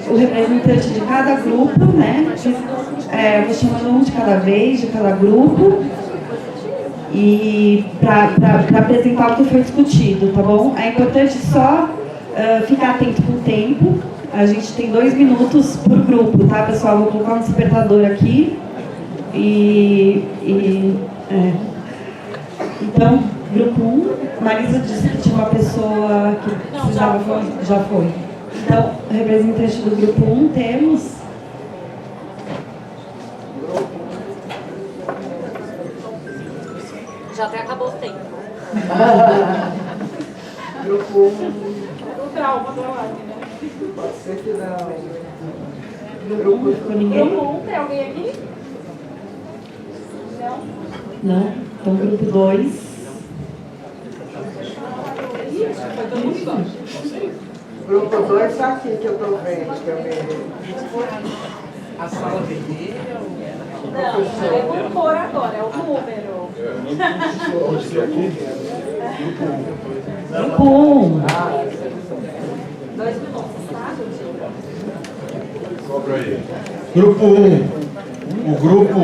o representante de cada grupo, né? Vou chamando um de cada vez, de cada grupo, e para apresentar o que foi discutido, tá bom? É importante só ficar atento com o tempo. A gente tem 2 minutos por grupo, tá, pessoal? Vou colocar um despertador aqui. Então, grupo 1, Marisa disse que tinha uma pessoa que precisava falar. Já foi. Então, representante do grupo 1 temos. Já até acabou o tempo. Grupo 1. O trauma do live, né? Pode ser que não. Grupo 1, tem alguém aqui? Não? Não. Então, grupo 2. Foi todo mundo igual. Grupo 2 está aqui que eu estou vendo também. A sala vermelha ou... Não, é o cor agora, é o número. Grupo 1. 2 minutos, tá? Cobra aí. Grupo 1. O grupo,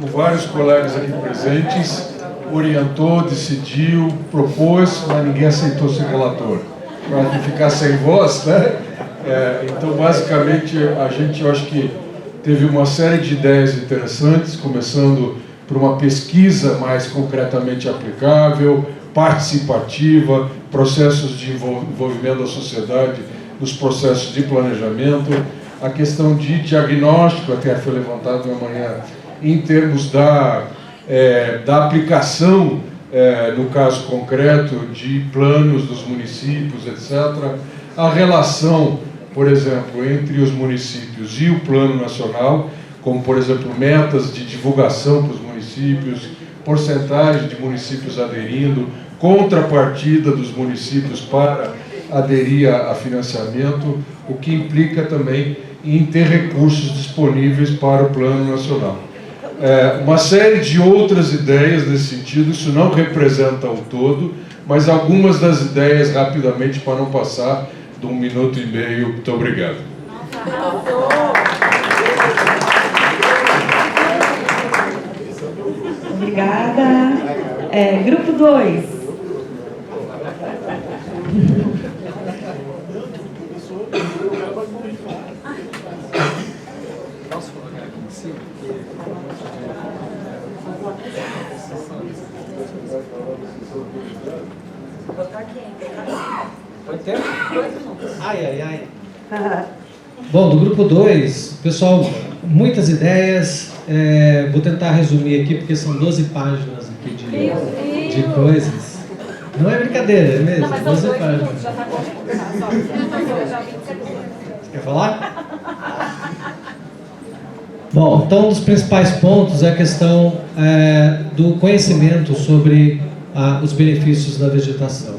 com vários colegas aqui presentes, orientou, decidiu, propôs, mas ninguém aceitou ser relator. Para não ficar sem voz, né? Então, basicamente, a gente, eu acho que teve uma série de ideias interessantes, começando por uma pesquisa mais concretamente aplicável, participativa, processos de envolvimento da sociedade nos processos de planejamento, a questão de diagnóstico, até foi levantado de uma manhã, em termos da aplicação, no caso concreto, de planos dos municípios, etc. A relação, por exemplo, entre os municípios e o plano nacional, como, por exemplo, metas de divulgação para os municípios, porcentagem de municípios aderindo, contrapartida dos municípios para aderir a financiamento, o que implica também em ter recursos disponíveis para o plano nacional. Uma série de outras ideias nesse sentido, isso não representa o todo, mas algumas das ideias, rapidamente, para não passar de 1 minuto e meio. Muito obrigado. Obrigada. Grupo 2. Pode ter? 2 minutos. Ai. Bom, do grupo 2, pessoal, muitas ideias. Vou tentar resumir aqui, porque são 12 páginas aqui de coisas. Não é brincadeira, é mesmo? Não, mas são 12 2 páginas. minutos, já tá bom. Já 20 segundos. Quer falar? Bom, então um dos principais pontos é a questão do conhecimento sobre os benefícios da vegetação,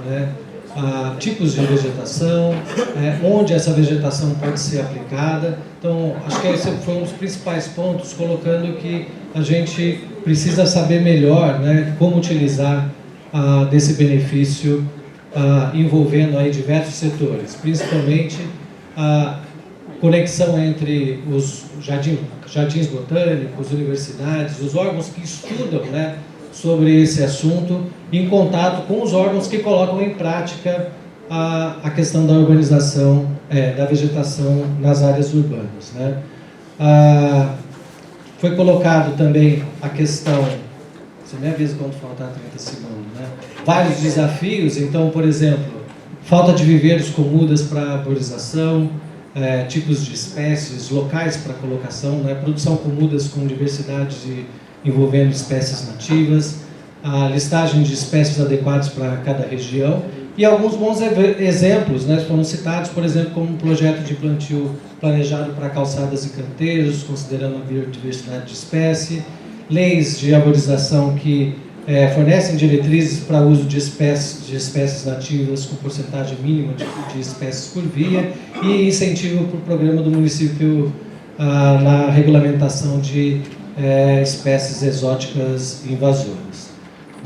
né? Tipos de vegetação, onde essa vegetação pode ser aplicada. Então, acho que esse foi um dos principais pontos, colocando que a gente precisa saber melhor, né, como utilizar desse benefício envolvendo aí diversos setores, principalmente a conexão entre os jardins botânicos, universidades, os órgãos que estudam, né, sobre esse assunto, em contato com os órgãos que colocam em prática a questão da urbanização, da vegetação nas áreas urbanas, né. Foi colocado também a questão, você me avisa quando faltar 30 segundos, né? Vários desafios, então, por exemplo, falta de viveiros com mudas para arborização, tipos de espécies, locais para colocação, né? Produção com mudas com diversidade envolvendo espécies nativas, a listagem de espécies adequadas para cada região e alguns bons exemplos, né, foram citados, por exemplo, como um projeto de plantio planejado para calçadas e canteiros, considerando a biodiversidade de espécie, leis de arborização que fornecem diretrizes para o uso de espécies nativas com porcentagem mínima de espécies por via e incentivo para o programa do município na regulamentação de espécies exóticas invasoras,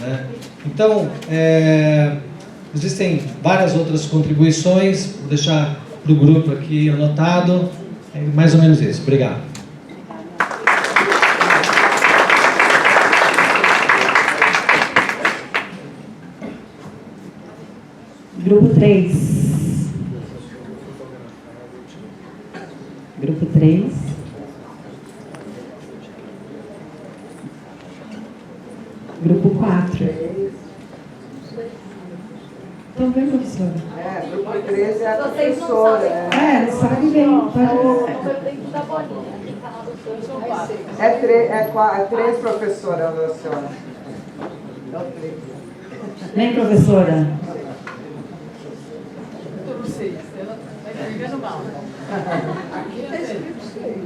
né? Então, existem várias outras contribuições, vou deixar para o grupo aqui anotado. É mais ou menos isso. Obrigado. Grupo 3. Grupo 3. Grupo 4. Então vem, professora. Grupo 13 é a Vocês não professora. sabem. Não sabe bem. O número dentro da bolinha. Quem está na doutora são 4. É 3 professoras, Luciana. Não 3. Vem, professora. Eu não sei. Ela está pegando mal. Aqui está escrito 6.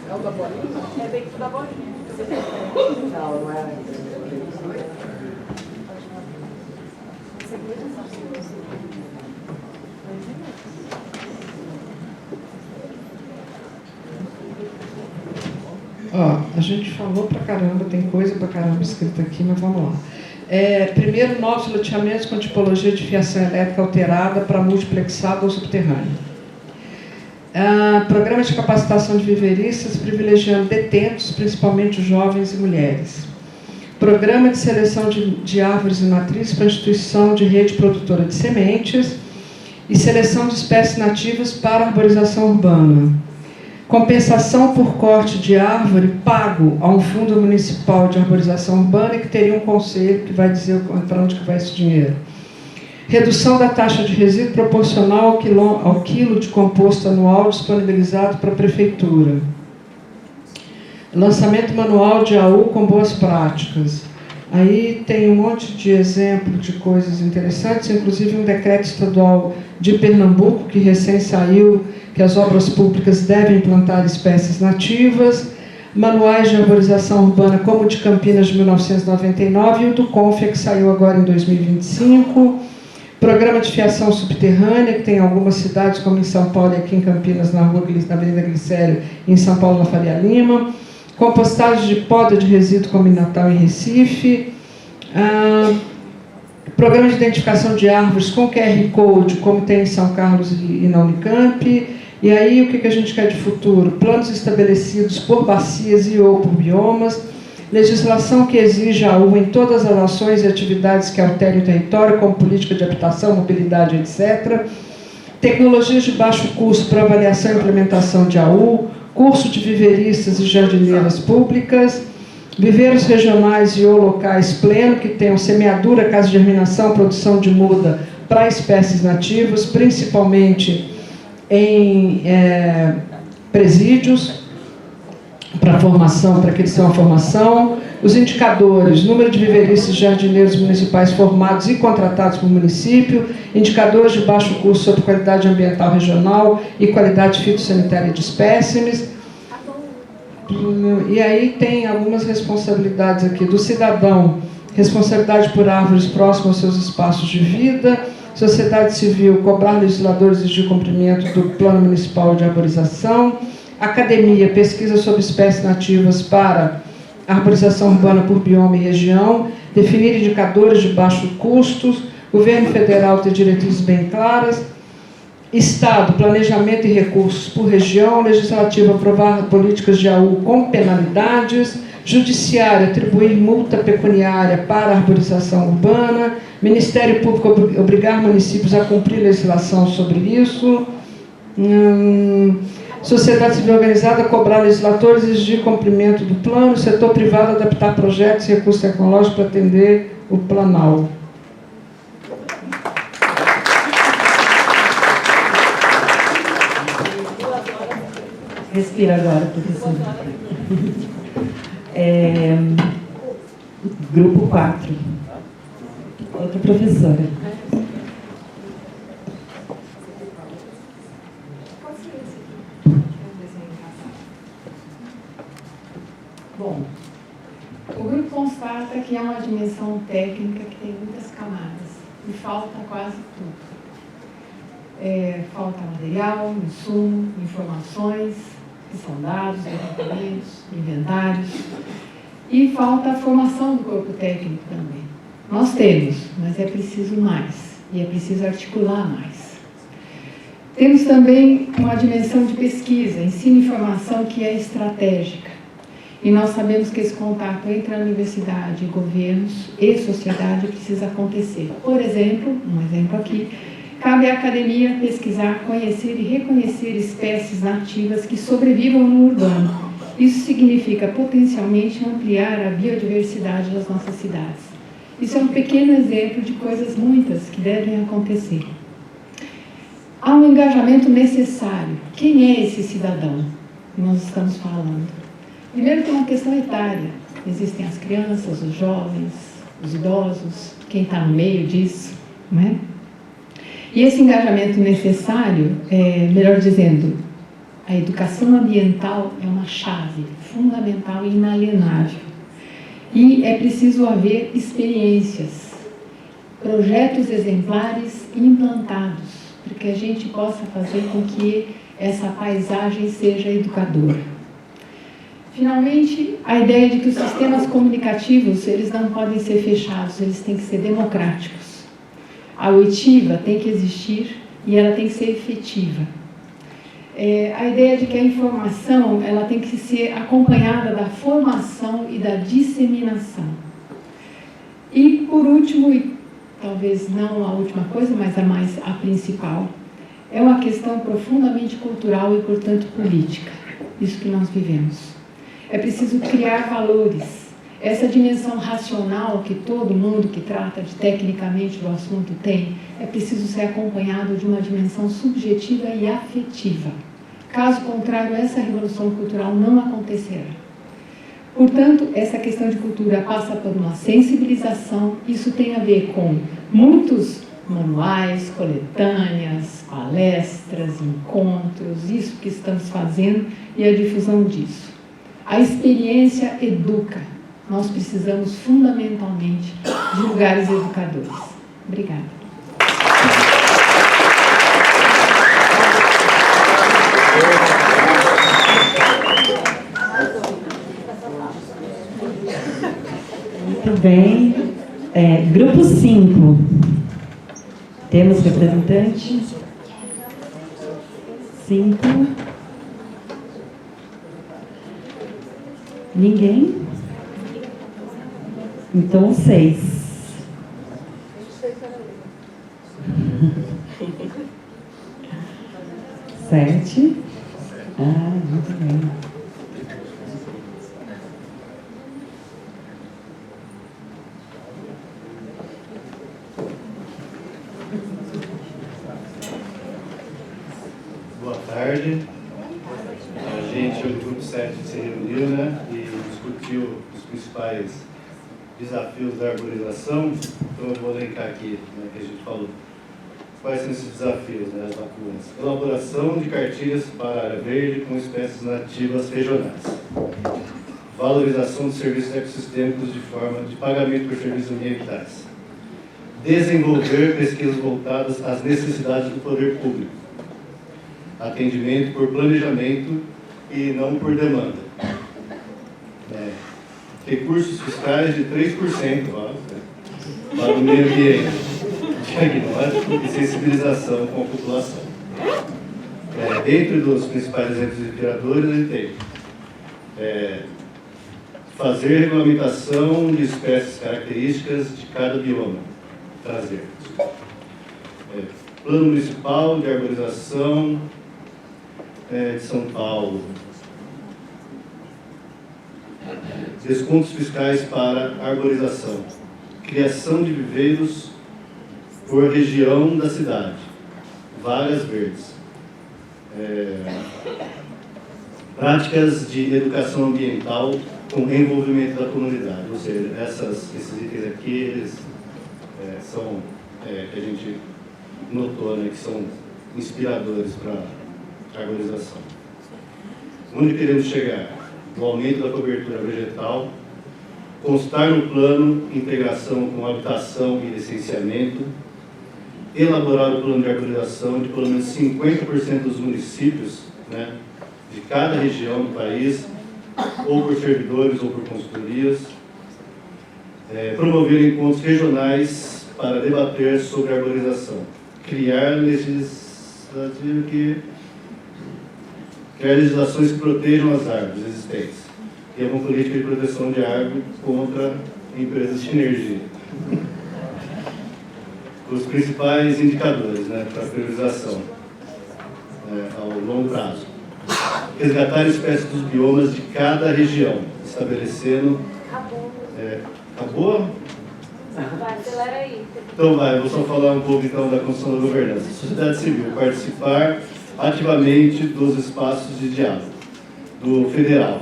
É o da bolinha? É dentro da bolinha. Não, não é. A gente falou pra caramba, tem coisa pra caramba escrita aqui, mas vamos lá. Primeiro, novos loteamentos com tipologia de fiação elétrica alterada para multiplexado ou subterrâneo. Programa de capacitação de viveristas privilegiando detentos, principalmente jovens e mulheres. Programa de seleção de árvores e matrizes para a instituição de rede produtora de sementes e seleção de espécies nativas para arborização urbana. Compensação por corte de árvore pago a um fundo municipal de arborização urbana e que teria um conselho que vai dizer para onde que vai esse dinheiro. Redução da taxa de resíduo proporcional ao quilo de composto anual disponibilizado para a prefeitura. Lançamento manual de AU com boas práticas. Aí tem um monte de exemplo de coisas interessantes, inclusive um decreto estadual de Pernambuco, que recém saiu, que as obras públicas devem plantar espécies nativas, manuais de arborização urbana como o de Campinas de 1999 e o do CONFIA, que saiu agora em 2025, programa de fiação subterrânea, que tem em algumas cidades, como em São Paulo e aqui em Campinas, na Avenida Glicério, e em São Paulo, na Faria Lima, compostagem de poda de resíduo como em Natal e Recife, programa de identificação de árvores com QR Code, como tem em São Carlos e na Unicamp. E aí, o que a gente quer de futuro? Planos estabelecidos por bacias e ou por biomas, legislação que exija AU em todas as ações e atividades que alterem o território, como política de habitação, mobilidade, etc. Tecnologias de baixo custo para avaliação e implementação de AU, curso de viveristas e jardineiras públicas, viveiros regionais e ou locais pleno, que tenham semeadura, casa de germinação, produção de muda para espécies nativas, principalmente em presídios, para formação, para que eles tenham a formação. Os indicadores: número de viveiristas e jardineiros municipais formados e contratados pelo município, indicadores de baixo custo sobre qualidade ambiental regional e qualidade fitossanitária de espécimes. E aí tem algumas responsabilidades aqui do cidadão: responsabilidade por árvores próximas aos seus espaços de vida, sociedade civil, cobrar legisladores e exigir cumprimento do Plano Municipal de Arborização, academia, pesquisa sobre espécies nativas para arborização urbana por bioma e região, definir indicadores de baixo custos, governo federal ter diretrizes bem claras, Estado, planejamento e recursos por região, legislativo, aprovar políticas de AU com penalidades, judiciário, atribuir multa pecuniária para a arborização urbana, Ministério Público obrigar municípios a cumprir legislação sobre isso, sociedade civil organizada cobrar legisladores e exigir cumprimento do plano, setor privado adaptar projetos e recursos tecnológicos para atender o planal. Respira agora, professor. Grupo 4. Outra professora. Bom, o grupo constata que é uma dimensão técnica que tem muitas camadas e falta quase tudo. Falta material, insumo, informações, que são dados, levantamentos, inventários, e falta a formação do corpo técnico também. Nós temos, mas é preciso mais, e é preciso articular mais. Temos também uma dimensão de pesquisa, ensino e formação que é estratégica. E nós sabemos que esse contato entre a universidade, governos e sociedade precisa acontecer. Por exemplo, um exemplo aqui, cabe à academia pesquisar, conhecer e reconhecer espécies nativas que sobrevivam no urbano. Isso significa potencialmente ampliar a biodiversidade das nossas cidades. Isso é um pequeno exemplo de coisas muitas que devem acontecer. Há um engajamento necessário. Quem é esse cidadão que nós estamos falando? Primeiro tem uma questão etária. Existem as crianças, os jovens, os idosos, quem está no meio disso, não é? E esse engajamento necessário, melhor dizendo, a educação ambiental é uma chave fundamental e inalienável. E é preciso haver experiências, projetos exemplares implantados, para que a gente possa fazer com que essa paisagem seja educadora. Finalmente, a ideia de que os sistemas comunicativos, eles não podem ser fechados, eles têm que ser democráticos. A oitiva tem que existir e ela tem que ser efetiva. A ideia de que a informação ela tem que ser acompanhada da formação e da disseminação. E, por último, e talvez não a última coisa, mas a principal, é uma questão profundamente cultural e, portanto, política. Isso que nós vivemos. É preciso criar valores. Essa dimensão racional que todo mundo que trata de tecnicamente do assunto tem, é preciso ser acompanhado de uma dimensão subjetiva e afetiva. Caso contrário, essa revolução cultural não acontecerá. Portanto, essa questão de cultura passa por uma sensibilização. Isso tem a ver com muitos manuais, coletâneas, palestras, encontros, isso que estamos fazendo e a difusão disso. A experiência educa. Nós precisamos fundamentalmente de lugares educadores. Obrigada. Muito bem. Grupo 5. Temos representante? 5. Ninguém? Então, 6. Sete. Muito bem. Boa tarde. A gente, o Grupo 7, se reuniu, né, e discutiu os principais desafios da arborização. Então eu vou elencar aqui, né, que a gente falou. Quais são esses desafios, né, as lacunas? Elaboração de cartilhas para a área verde com espécies nativas regionais. Valorização de serviços ecossistêmicos de forma de pagamento por serviços ambientais. Desenvolver pesquisas voltadas às necessidades do poder público. Atendimento por planejamento e não por demanda. Recursos fiscais de 3%, para o meio ambiente. Diagnóstico e sensibilização com a população. Dentro dos principais exemplos inspiradores, a gente tem fazer regulamentação de espécies características de cada bioma. Trazer. Plano Municipal de Arborização de São Paulo. Descontos fiscais para arborização. Criação de viveiros por região da cidade. Vagas verdes. Práticas de educação ambiental com envolvimento da comunidade. Ou seja, esses itens aqui, eles são, que a gente notou, né, que são inspiradores para a arborização. Onde queremos chegar? No aumento da cobertura vegetal, constar no plano integração com habitação e licenciamento, elaborar o plano de arborização de pelo menos 50% dos municípios, né, de cada região do país, ou por servidores ou por consultorias, promover encontros regionais para debater sobre a arborização, criar legislativo que quer legislações que protejam as árvores existentes. E é uma política de proteção de árvore contra empresas de energia. Os principais indicadores, né, para priorização ao longo prazo. Resgatar espécies dos biomas de cada região, estabelecendo... Acabou? Vai, acelera aí. Então eu vou só falar um pouco então da construção da governança. Sociedade civil, participar ativamente dos espaços de diálogo do federal.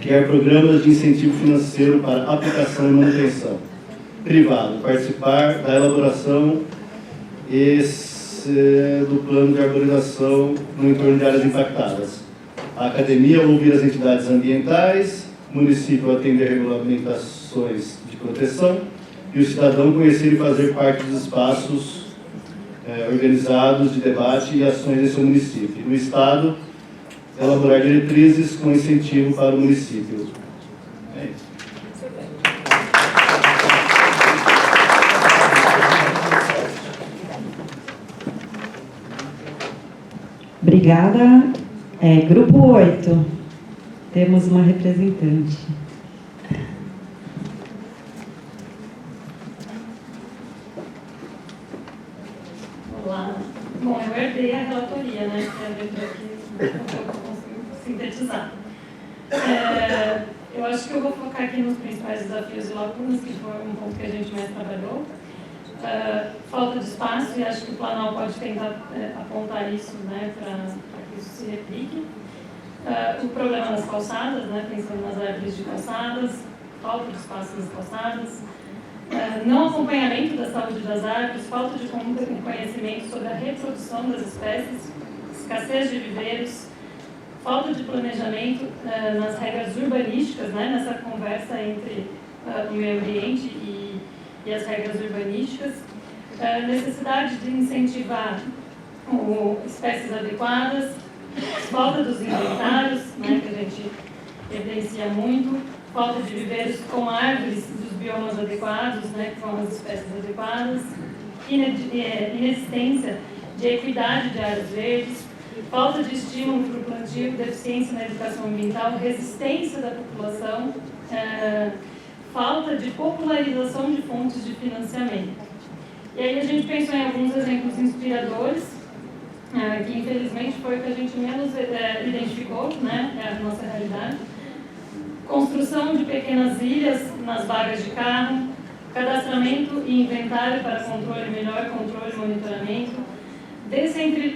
Criar programas de incentivo financeiro para aplicação e manutenção. Privado, participar da elaboração do plano de arborização no entorno de áreas impactadas. A academia ouvir as entidades ambientais, o município atender regulamentações de proteção e o cidadão conhecer e fazer parte dos espaços organizados de debate e ações em seu município. No Estado, elaborar diretrizes com incentivo para o município. É isso. Obrigada. Grupo 8. Temos uma representante. Olá. Bom, eu herdei a relatoria, né? Que a letra aqui eu consigo sintetizar. Eu acho que eu vou focar aqui nos principais desafios e lacunas, que foi um ponto que a gente mais trabalhou. Falta de espaço, e acho que o Planal pode tentar apontar isso, né, para que isso se replique. O problema das calçadas, né, pensando nas árvores de calçadas, falta de espaço nas calçadas. Não acompanhamento da saúde das árvores, falta de conhecimento sobre a reprodução das espécies, escassez de viveiros, falta de planejamento nas regras urbanísticas, né, nessa conversa entre o meio ambiente e as regras urbanísticas, necessidade de incentivar espécies adequadas, falta dos inventários, né, que a gente evidencia muito, falta de viveiros com árvores dos biomas adequados, né, que são as espécies adequadas, inexistência de equidade de áreas verdes, falta de estímulo para o plantio, deficiência na educação ambiental, resistência da população, falta de popularização de fontes de financiamento. E aí a gente pensou em alguns exemplos inspiradores, que infelizmente foi o que a gente menos identificou, né, é a nossa realidade. Construção de pequenas ilhas nas vagas de carro, cadastramento e inventário para melhor controle e monitoramento,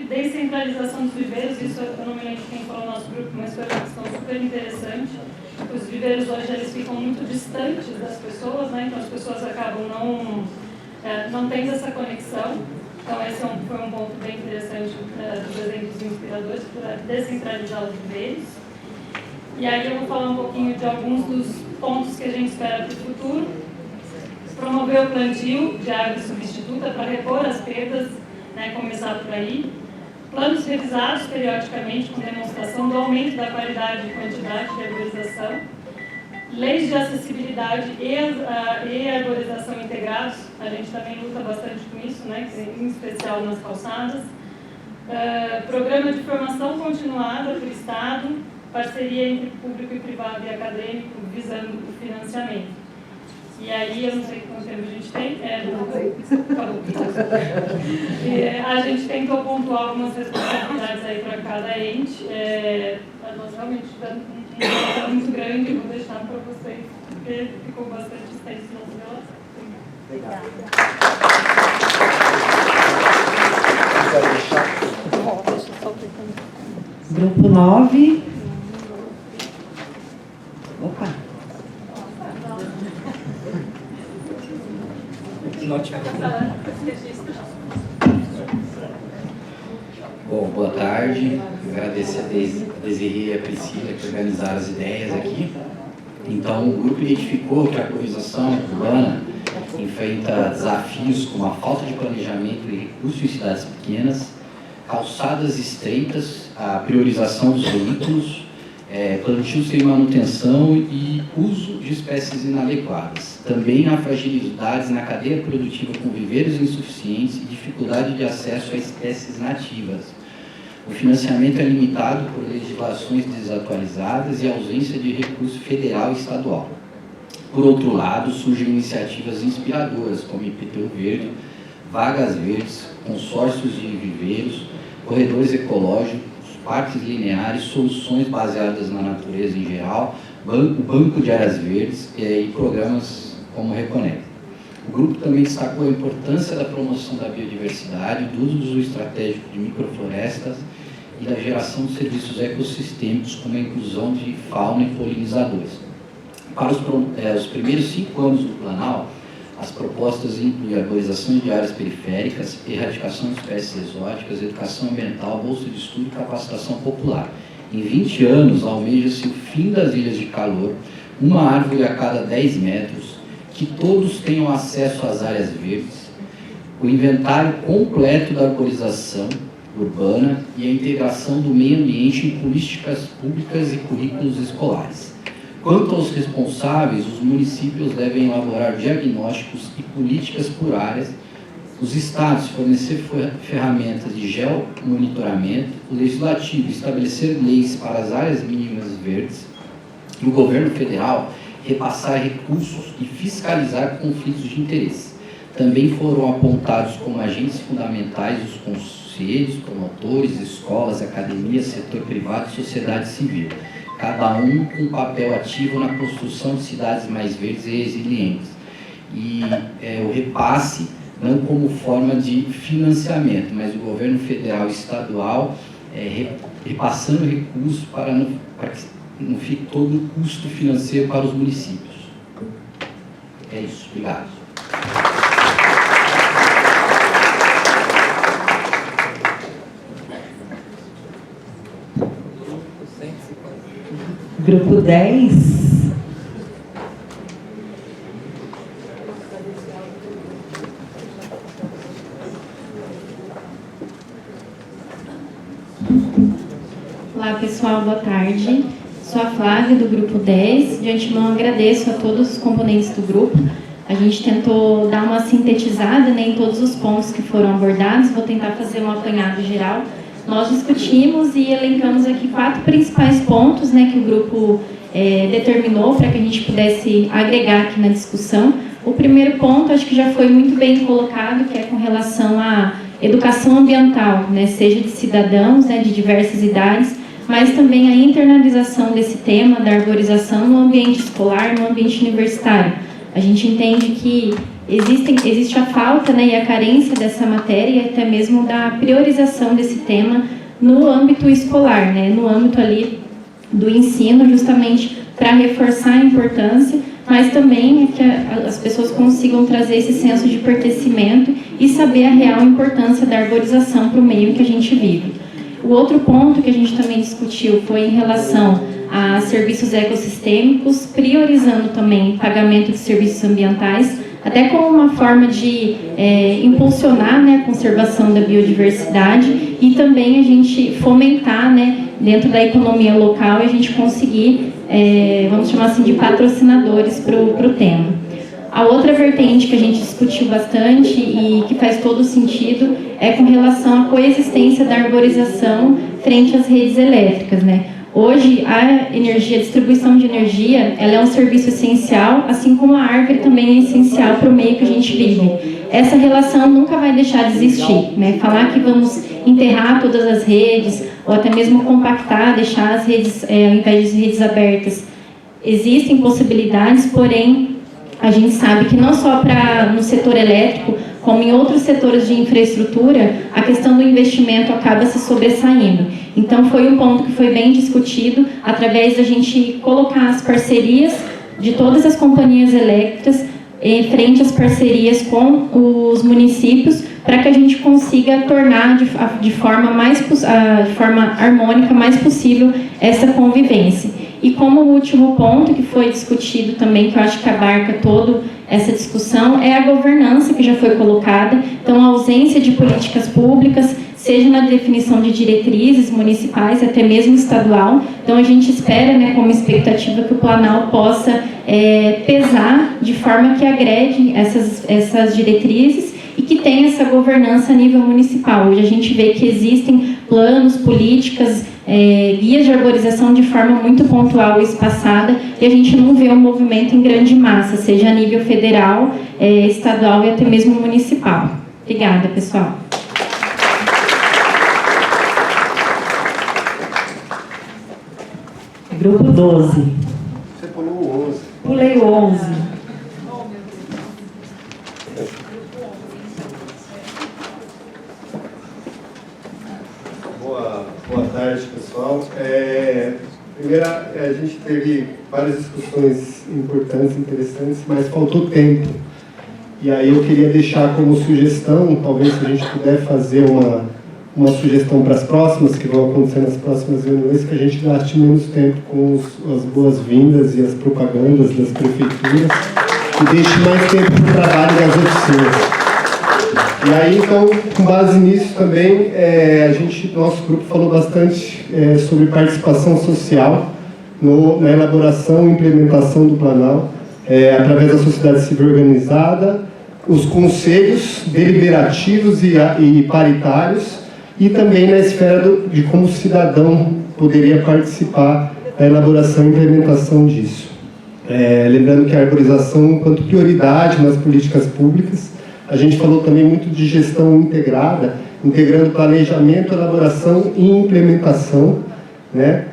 descentralização dos viveiros, isso eu não me lembro quem falou no nosso grupo, mas foi uma questão super interessante. Os viveiros hoje eles ficam muito distantes das pessoas, né? Então as pessoas acabam não tendo essa conexão. Então esse foi um ponto bem interessante dos exemplos inspiradores para descentralizar os viveiros. E aí eu vou falar um pouquinho de alguns dos pontos que a gente espera para o futuro. Promover o plantio de árvore substituta para repor as perdas, né, começar por aí. Planos revisados periodicamente com demonstração do aumento da qualidade e quantidade de arborização. Leis de acessibilidade e arborização integrados. A gente também luta bastante com isso, né, em especial nas calçadas. Programa de formação continuada para o Estado, parceria entre público e privado e acadêmico, visando o financiamento. E aí, eu não sei quanto tempo a gente tem. A gente tentou pontuar algumas responsabilidades aí para cada ente. Nós realmente tivemos um trabalho muito grande, vou deixar para vocês, porque ficou bastante extenso nossa relação. Grupo 9. Opa. Bom, boa tarde. Agradecer a Desirê e a Priscila que organizaram as ideias aqui. Então, o grupo identificou que a arborização urbana enfrenta desafios como a falta de planejamento e recursos em cidades pequenas, calçadas estreitas, a priorização dos veículos plantio sem manutenção e uso de espécies inadequadas. Também há fragilidades na cadeia produtiva com viveiros insuficientes e dificuldade de acesso a espécies nativas. O financiamento é limitado por legislações desatualizadas e ausência de recurso federal e estadual. Por outro lado, surgem iniciativas inspiradoras, como IPTU Verde, vagas verdes, consórcios de viveiros, corredores ecológicos, parques lineares, soluções baseadas na natureza em geral, o banco de áreas verdes e programas como Reconecta. O grupo também destacou a importância da promoção da biodiversidade, do uso estratégico de microflorestas e da geração de serviços ecossistêmicos, como a inclusão de fauna e polinizadores. Para os primeiros 5 anos do Planal, as propostas incluem arborização de áreas periféricas, erradicação de espécies exóticas, educação ambiental, bolsa de estudo e capacitação popular. Em 20 anos, almeja-se o fim das ilhas de calor, uma árvore a cada 10 metros, que todos tenham acesso às áreas verdes, o inventário completo da arborização urbana e a integração do meio ambiente em políticas públicas e currículos escolares. Quanto aos responsáveis, os municípios devem elaborar diagnósticos e políticas por áreas, os estados fornecer ferramentas de geomonitoramento, o legislativo estabelecer leis para as áreas mínimas verdes e o governo federal repassar recursos e fiscalizar conflitos de interesse. Também foram apontados como agentes fundamentais os conselhos, promotores, escolas, academias, setor privado e sociedade civil, cada um com um papel ativo na construção de cidades mais verdes e resilientes. E o repasse, não como forma de financiamento, mas o governo federal e estadual repassando recursos para que não fique todo o custo financeiro para os municípios. É isso, obrigado. Grupo 10. Olá pessoal, boa tarde. Sou a Flávia do Grupo 10. De antemão agradeço a todos os componentes do grupo. A gente tentou dar uma sintetizada, né, em todos os pontos que foram abordados. Vou tentar fazer um apanhado geral. Nós discutimos e elencamos aqui 4 principais pontos, né, que o grupo determinou para que a gente pudesse agregar aqui na discussão. O primeiro ponto, acho que já foi muito bem colocado, que é com relação à educação ambiental, né, seja de cidadãos, né, de diversas idades, mas também a internalização desse tema da arborização no ambiente escolar, no ambiente universitário. A gente entende que existe a falta, né, e a carência dessa matéria e até mesmo da priorização desse tema no âmbito escolar, né, no âmbito ali do ensino, justamente para reforçar a importância, mas também que as pessoas consigam trazer esse senso de pertencimento e saber a real importância da arborização para o meio em que a gente vive. O outro ponto que a gente também discutiu foi em relação a serviços ecossistêmicos, priorizando também pagamento de serviços ambientais, até como uma forma de impulsionar, né, a conservação da biodiversidade e também a gente fomentar, né, dentro da economia local e a gente conseguir, vamos chamar assim, de patrocinadores para o tema. A outra vertente que a gente discutiu bastante e que faz todo sentido é com relação à coexistência da arborização frente às redes elétricas, né? Hoje, a distribuição de energia, ela é um serviço essencial, assim como a árvore também é essencial para o meio que a gente vive. Essa relação nunca vai deixar de existir, né? Falar que vamos enterrar todas as redes, ou até mesmo compactar, deixar as redes, ao invés de redes abertas. Existem possibilidades, porém, a gente sabe que não só no setor elétrico, como em outros setores de infraestrutura, a questão do investimento acaba se sobressaindo. Então, foi um ponto que foi bem discutido, através da gente colocar as parcerias de todas as companhias elétricas frente às parcerias com os municípios, para que a gente consiga tornar de forma harmônica mais possível essa convivência. E como último ponto que foi discutido também, que eu acho que abarca toda essa discussão, é a governança que já foi colocada. Então, a ausência de políticas públicas, seja na definição de diretrizes municipais, até mesmo estadual. Então, a gente espera, né, como expectativa, que o Planalto possa pesar de forma que agregue essas diretrizes e que tenha essa governança a nível municipal. Hoje a gente vê que existem planos, políticas, guias de arborização de forma muito pontual e espaçada, e a gente não vê um movimento em grande massa, seja a nível federal, estadual e até mesmo municipal. Obrigada, pessoal. Grupo 12. Você pulou o 11. Pulei o 11. Boa tarde, pessoal. Primeiro, a gente teve várias discussões importantes, interessantes, mas faltou tempo. E aí eu queria deixar como sugestão, talvez se a gente puder fazer uma sugestão para as próximas, que vão acontecer nas próximas reuniões, que a gente gaste menos tempo com as boas-vindas e as propagandas das prefeituras e deixe mais tempo para o trabalho das oficinas. E aí, então, com base nisso também, nosso grupo falou bastante sobre participação social na elaboração e implementação do Planalto, através da sociedade civil organizada, os conselhos deliberativos e paritários, e também na esfera de como o cidadão poderia participar da elaboração e implementação disso. Lembrando que a arborização, enquanto prioridade nas políticas públicas, a gente falou também muito de gestão integrada, integrando planejamento, elaboração e implementação, né?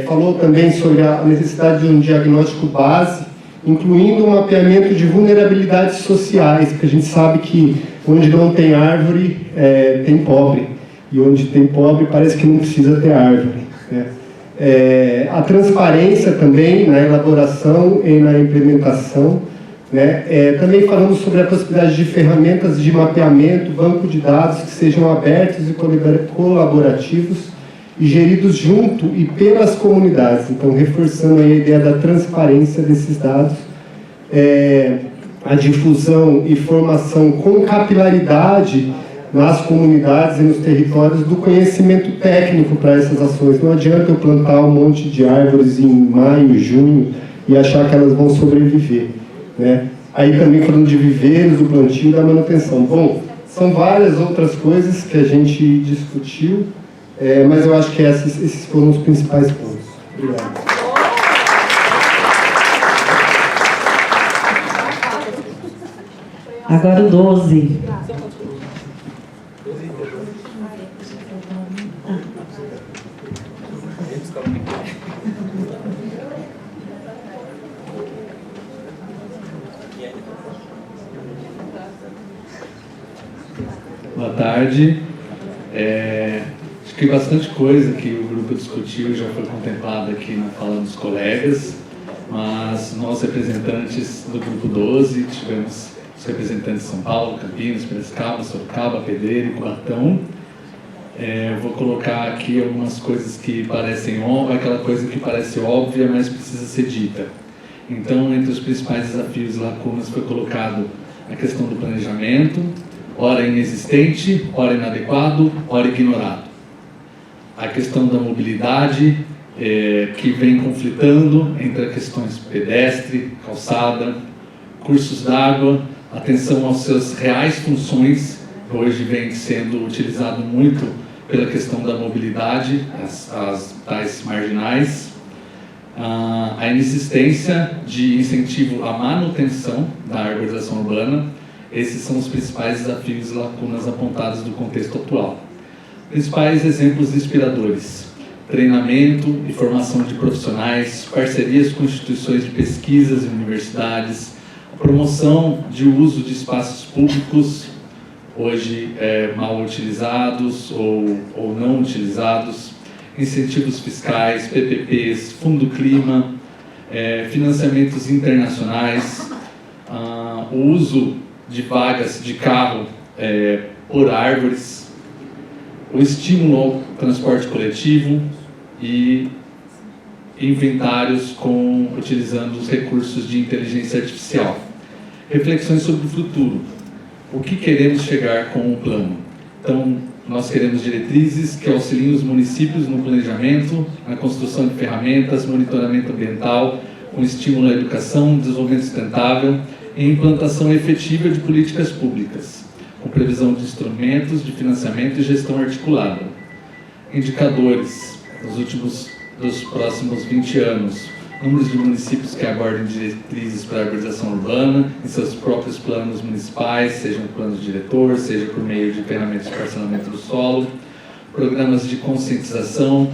Falou também sobre a necessidade de um diagnóstico base, incluindo um mapeamento de vulnerabilidades sociais, porque a gente sabe que onde não tem árvore, tem pobre, e onde tem pobre parece que não precisa ter árvore, né? A transparência também na elaboração e na implementação, né? Também falamos sobre a possibilidade de ferramentas de mapeamento, banco de dados que sejam abertos e colaborativos e geridos junto e pelas comunidades. Então, reforçando aí a ideia da transparência desses dados, a difusão e formação com capilaridade nas comunidades e nos territórios do conhecimento técnico para essas ações. Não adianta eu plantar um monte de árvores em maio, junho e achar que elas vão sobreviver, né? Aí também falando de viveiros, do plantio e da manutenção. Bom, são várias outras coisas que a gente discutiu, mas eu acho que esses foram os principais pontos. Obrigado. Agora o 12. Boa tarde. Acho que bastante coisa que o grupo discutiu já foi contemplada aqui na fala dos colegas, mas nós representantes do grupo 12, tivemos os representantes de São Paulo, Campinas, Piracicaba, Sorocaba, Pedreira e Cubatão. Vou colocar aqui algumas coisas que parecem óbvias, aquela coisa que parece óbvia, mas precisa ser dita. Então, entre os principais desafios e lacunas foi colocado a questão do planejamento, ora inexistente, ora inadequado, ora ignorado. A questão da mobilidade, que vem conflitando entre as questões pedestre, calçada, cursos d'água, atenção às suas reais funções, que hoje vem sendo utilizado muito pela questão da mobilidade, as tais marginais, a inexistência de incentivo à manutenção da arborização urbana. Esses são os principais desafios e lacunas apontados do contexto atual. Principais exemplos inspiradores: treinamento e formação de profissionais, parcerias com instituições de pesquisas e universidades, promoção de uso de espaços públicos, hoje mal utilizados ou não utilizados, incentivos fiscais, PPPs, Fundo Clima, financiamentos internacionais, o uso de vagas de carro por árvores, o estímulo ao transporte coletivo e inventários utilizando os recursos de inteligência artificial. Reflexões sobre o futuro. O que queremos chegar com o plano? Então, Nós queremos diretrizes que auxiliem os municípios no planejamento, na construção de ferramentas, monitoramento ambiental, com estímulo à educação, desenvolvimento sustentável e implantação efetiva de políticas públicas, com previsão de instrumentos de financiamento e gestão articulada. Indicadores dos próximos 20 anos. Números de municípios que aguardem diretrizes para a arborização urbana em seus próprios planos municipais, sejam planos de diretor, seja por meio de ferramentas de parcelamento do solo, programas de conscientização,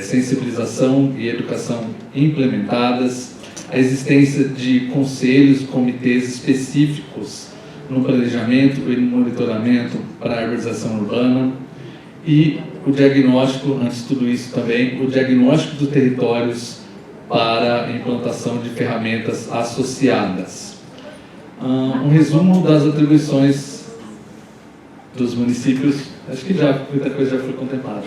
sensibilização e educação implementadas, a existência de conselhos e comitês específicos no planejamento e no monitoramento para a arborização urbana e o diagnóstico, antes de tudo isso também, o diagnóstico dos territórios para a implantação de ferramentas associadas. Um resumo das atribuições dos municípios, acho que muita coisa já foi contemplada.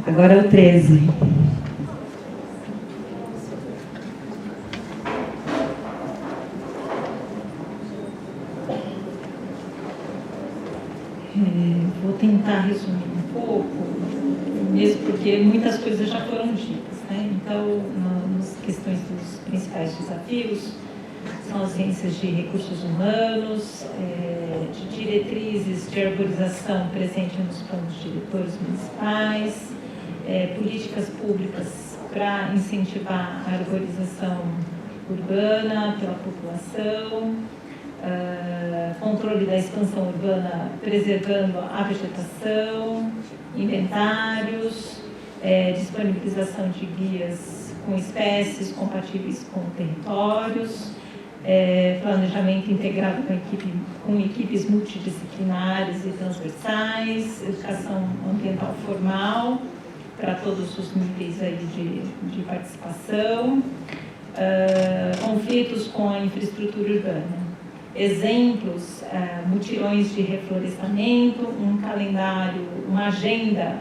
Agora é o 13. Vou tentar resumir um pouco, mesmo porque muitas coisas já foram ditas, né? Então, nas questões dos principais desafios, são ausências de recursos humanos, de diretrizes de arborização presente nos planos diretores municipais, políticas públicas para incentivar a arborização urbana pela população, controle da expansão urbana preservando a vegetação, inventários, disponibilização de guias com espécies compatíveis com territórios, planejamento integrado com equipes multidisciplinares e transversais, educação ambiental formal para todos os níveis aí de participação, conflitos com a infraestrutura urbana. Exemplos, mutirões de reflorestamento, um calendário, uma agenda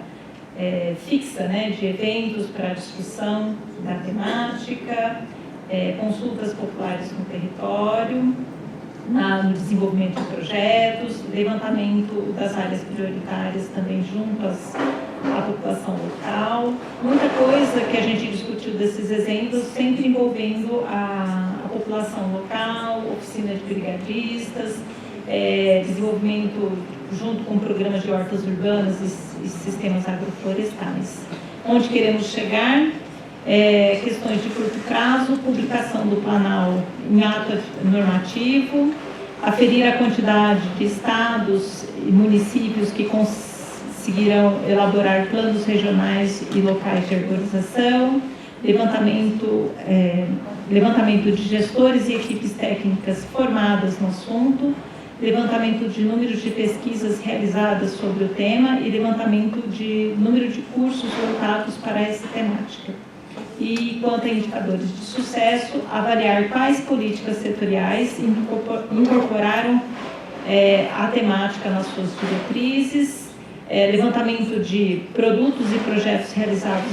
fixa, né, de eventos para discussão da temática, consultas populares no território, no desenvolvimento de projetos, levantamento das áreas prioritárias também juntas à população local. Muita coisa que a gente discutiu desses exemplos, sempre envolvendo a população local, oficina de brigadistas, desenvolvimento junto com programas de hortas urbanas e sistemas agroflorestais. Onde queremos chegar? Questões de curto prazo, publicação do Planal em ato normativo, aferir a quantidade de estados e municípios que conseguirão elaborar planos regionais e locais de arborização, levantamento de gestores e equipes técnicas formadas no assunto, levantamento de número de pesquisas realizadas sobre o tema e levantamento de número de cursos voltados para essa temática. E, quanto a indicadores de sucesso, avaliar quais políticas setoriais incorporaram a temática nas suas diretrizes, levantamento de produtos e projetos realizados